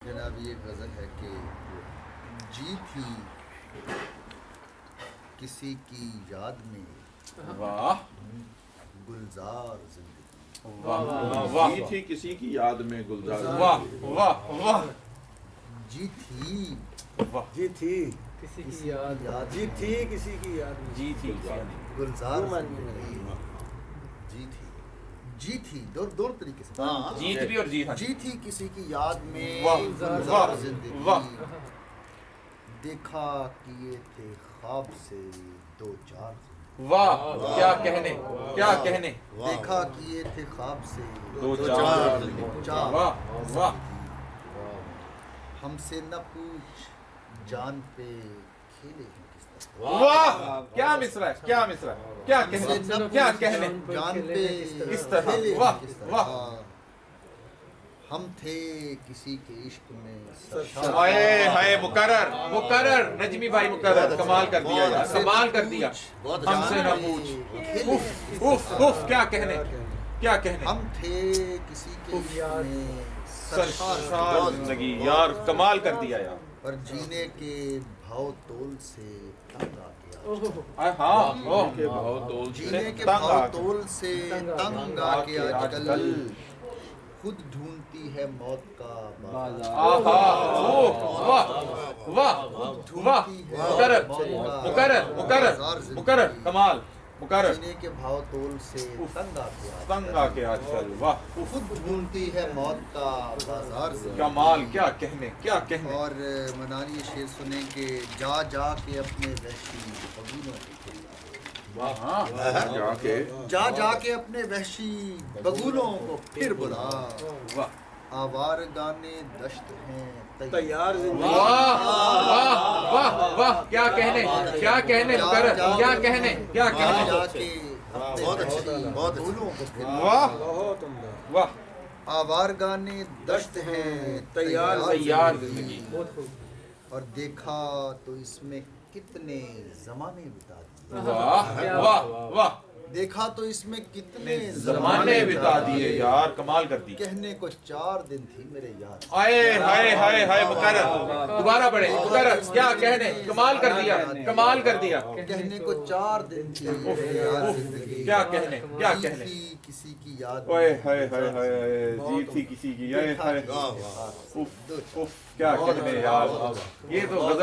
जनाब ये गज़ल है कि जी थी किसी की याद में वाह गुलजार जिंदगी। वाह वाह जी थी किसी की याद में गुलजार वाह वाह वाह जी थी वाह जी थी किसी की याद जी थी किसी की याद में। जी थी गुलजार वो मान जिंदगी। जी थी दोनों तरीके से। जीत भी और जी था जी थी किसी की याद में वाह, गुलजार वाह, जिंदगी। वाह। देखा किए थे ख्वाब से दो चार वाह क्या कहने क्या कहने देखा किए थे ख्वाब से दो चार चार वाह वाह हमसे न पूछ जान पे खेले हैं किस तरह। वाह क्या मिसरा है क्या मिसरा है क्या कहने क्या कहने जान पे इस तरह, खेले हैं वाह, किस तरह। वाह। हम थे किसी के इश्क में हाय हाय मुकर्रर मुकर्रर नजमी भाई मुकर्रर कमाल कर दिया यार कमाल कर दिया हमसे ना पूछ उफ उफ उफ क्या कहने क्या कहने हम थे किसी के इश्क में सरशार जिंदगी यार कमाल कर दिया यार पर जीने के भाव तोल से तंग आ गया। हाँ ओ के भाव तोल से जीने के तंग भाव आ तोल से तंग आके आजकल खुद ढूंढती है मौत का बाजार। आहा ओ वाह वाह वाह मुकर्रर मुकर्रर मुकर्रर मुकर्रर कमाल मुकर्रर जीने के भाव तोल से तंग आके तंग आके आजकल वाह खुद ढूंढती है मौत का बाजार से। कमाल क्या कहने क्या कहने और मनानी ये शेर सुने कि जा जा के अपने वहशी बगीनों को फिर हाँ जाके जा जा के अपने वहशी बगुलों को फिर बुला। वाह आवार गाने दश्त हैं तैयार जिंदगी। वाह वाह वाह वाह क्या कहने मुकर्रर क्या कहने क्या जा कहने जाके बहुत अच्छी बगुलों को फिर वाह बहुत उम्दा। वाह आवार गाने दश्त हैं तैयार तैयार जिंदगी और देखा तो इसमें कितने जमाने बिता दिए। वाह वाह वाह देखा तो इसमें कितने जमाने बिता दिए यार कमाल कर दी कहने को 4 दिन थी मेरे यार। आए हाय हाय हाय मुकर्रर दोबारा पढ़े मुकर्रर क्या कहने कमाल कर दिया कमाल कर दिया कहने को 4 दिन थी मेरे यार जिंदगी। क्या कहने क्या जी कहने थी किसी की याद ओए हाय हाय हाय हाय जी थी किसी की हाय हाय देखा उफ उफ क्या कहने यार ये तो गजल